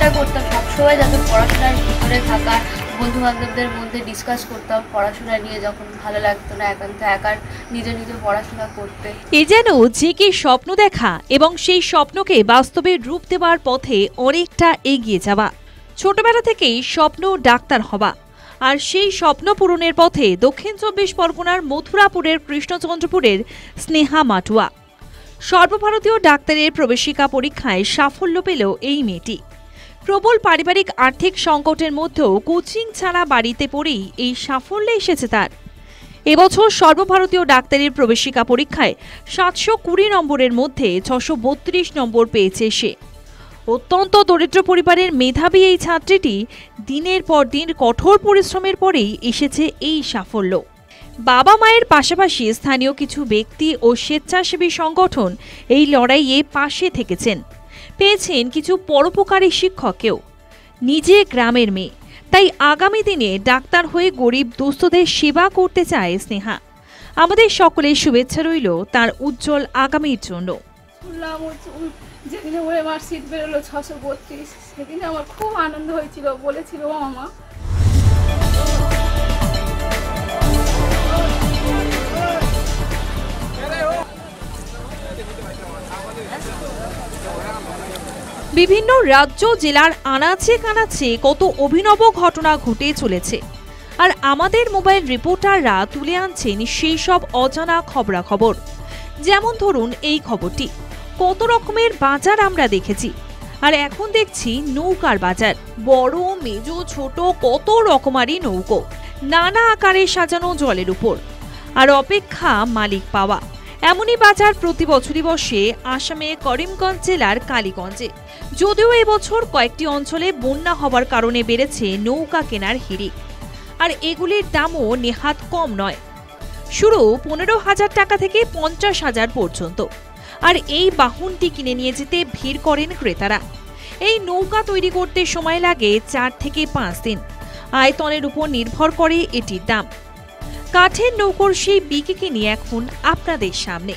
চেষ্টা করতাম সবসময় যাতে পড়াশোনার ভিতরে থাকা, বন্ধু বান্ধবদের মধ্যে ডিসকাস করতাম পড়াশোনা নিয়ে, যখন ভালো লাগতো না একান্ত একার নিজে নিজে পড়াশোনা করতে। এ যেন জেগে স্বপ্ন দেখা এবং সেই স্বপ্নকে বাস্তবে রূপ দেওয়ার পথে অনেকটা এগিয়ে যাওয়া। ছোটবেলা থেকেই স্বপ্ন ডাক্তার হওয়া, আর সেই স্বপ্ন পূরণের পথে দক্ষিণ ২৪ পরগনার মথুরাপুরের কৃষ্ণচন্দ্রপুরের স্নেহা মাটুয়া। সর্বভারতীয় ডাক্তারের প্রবেশিকা পরীক্ষায় সাফল্য পেল এই মেয়েটি। প্রবল পারিবারিক আর্থিক সংকটের মধ্যেও কোচিং ছাড়া বাড়িতে পড়েই এই সাফল্য এসেছে তার। এবছর সর্বভারতীয় ডাক্তারের প্রবেশিকা পরীক্ষায় ৭২০ নম্বরের মধ্যে ৬৩২ নম্বর পেয়েছে সে। অত্যন্ত দরিদ্র পরিবারের মেধাবী এই ছাত্রীটি দিনের পর দিন কঠোর পরিশ্রমের পরেই এসেছে এই সাফল্য। বাবা মায়ের পাশাপাশি স্থানীয় কিছু ব্যক্তি ও স্বেচ্ছাসেবী সংগঠন এই লড়াইয়ে পাশে থেকেছেন। পেয়েছেন কিছু পরোপকারী শিক্ষককেও। নিজে গ্রামের মেয়ে, তাই আগামী দিনে ডাক্তার হয়ে গরিব দুস্থদের সেবা করতে চায় স্নেহা। আমাদের সকলের শুভেচ্ছা রইল তার উজ্জ্বল আগামীর জন্য। যেদিনে ওর মার্কশিট বেরোলো ৬৩২, সেদিনে আমার খুব আনন্দ হয়েছিল। বলেছিল মামা বিভিন্ন রাজ্য জেলার আনাচে কানাচে কত অভিনব ঘটনা ঘটে চলেছে, আর আমাদের মোবাইল রিপোর্টাররা তুলে আনছেন সেই সব অজানা খবরাখবর। যেমন ধরুন এই খবরটি, কত রকমের বাজার আমরা দেখেছি, আর এখন দেখছি নৌকার বাজার। বড় মেজ ছোট কত রকমারি নৌকো, নানা আকারে সাজানো জলের উপর, আর অপেক্ষা মালিক পাওয়া। এমনই বাজার প্রতি বছরই বসে আসামে করিমগঞ্জ জেলার কালীগঞ্জে। যদিও এবছর কয়েকটি অঞ্চলে বন্যা হবার কারণে বেড়েছে নৌকা কেনার হিড়িক, আর এগুলির দামও নেহাত কম নয়। শুরু ১৫,০০০ টাকা থেকে ৫০,০০০ পর্যন্ত। আর এই বাহনটি কিনে নিয়ে যেতে ভিড় করেন ক্রেতারা। এই নৌকা তৈরি করতে সময় লাগে ৪ থেকে ৫ দিন। আয়তনের উপর নির্ভর করে এটির দাম। কাঠের নৌকোর সেই বিকিকে নিয়ে এখন আপনাদের সামনে।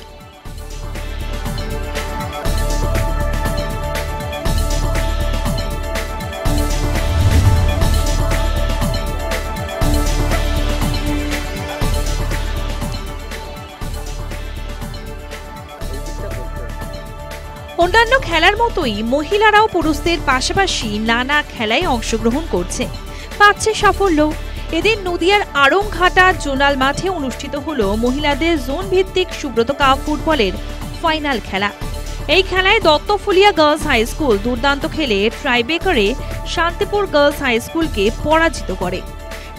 অন্যান্য খেলার মতোই মহিলারাও পুরুষদের পাশাপাশি নানা খেলায় অংশগ্রহণ করছে, পাচ্ছে সাফল্য। এদিন নদিয়ার আড়ংঘাটা জোনাল মাঠে অনুষ্ঠিত হল মহিলাদের জোন ভিত্তিক সুব্রত কাপ ফুটবলের ফাইনাল খেলা। এই খেলায় দত্তফুলিয়া গার্লস হাই স্কুল দুর্দান্ত খেলে ট্রাইবেকারে শান্তিপুর গার্লস হাই স্কুলকে পরাজিত করে।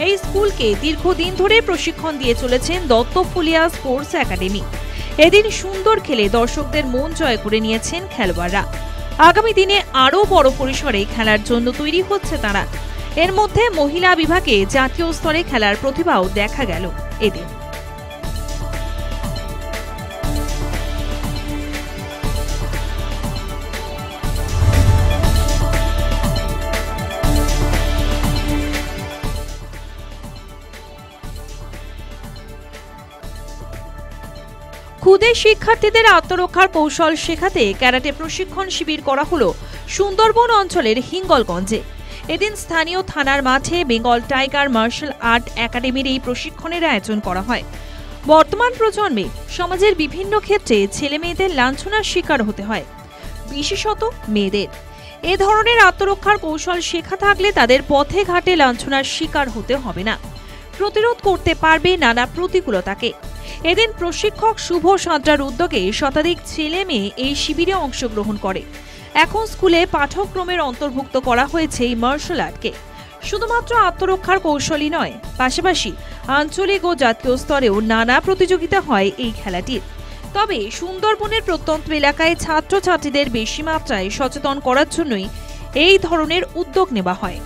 এই স্কুলকে দীর্ঘদিন ধরে প্রশিক্ষণ দিয়ে চলেছেন দত্তফুলিয়া স্পোর্টস একাডেমি। এদিন সুন্দর খেলে দর্শকদের মন জয় করে নিয়েছেন খেলোয়াড়রা। আগামী দিনে আরও বড় পরিসরে খেলার জন্য তৈরি হচ্ছে তারা। এর মধ্যে মহিলা বিভাগে জাতীয় স্তরে খেলার প্রতিভাও দেখা গেল এদিন। খুদে শিক্ষার্থীদের আত্মরক্ষার কৌশল শেখাতে ক্যারাটে প্রশিক্ষণ শিবির করা হলো সুন্দরবন অঞ্চলের হিঙ্গলগঞ্জে। এদিন স্থানীয় থানার মাঠে বেঙ্গল টাইগার মার্শাল আর্ট একাডেমির এই প্রশিক্ষণের আয়োজন করা হয়। বর্তমান প্রজন্মে সমাজের বিভিন্ন ক্ষেত্রে ছেলে মেয়েদের লাঞ্ছনার শিকার হতে হয়, বিশেষত মেয়েদের। এ ধরনের আত্মরক্ষার কৌশল শেখা থাকলে তাদের পথে ঘাটে লাঞ্ছনার শিকার হতে হবে না, প্রতিরোধ করতে পারবে নানা প্রতিকূলতাকে। এদিন প্রশিক্ষক শুভ সাঁতরার উদ্যোগে শতাধিক ছেলে মেয়ে এই শিবিরে অংশগ্রহণ করে। এখন স্কুলে পাঠ্যক্রমের অন্তর্ভুক্ত করা হয়েছে এই মার্শাল আর্টকে। শুধুমাত্র আত্মরক্ষার কৌশলই নয়, পাশাপাশি আঞ্চলিক ও জাতীয় স্তরেও নানা প্রতিযোগিতা হয় এই খেলাটির। তবে সুন্দরবনের প্রত্যন্ত এলাকায় ছাত্রছাত্রীদের বেশি মাত্রায় সচেতন করার জন্যই এই ধরনের উদ্যোগ নেওয়া হয়।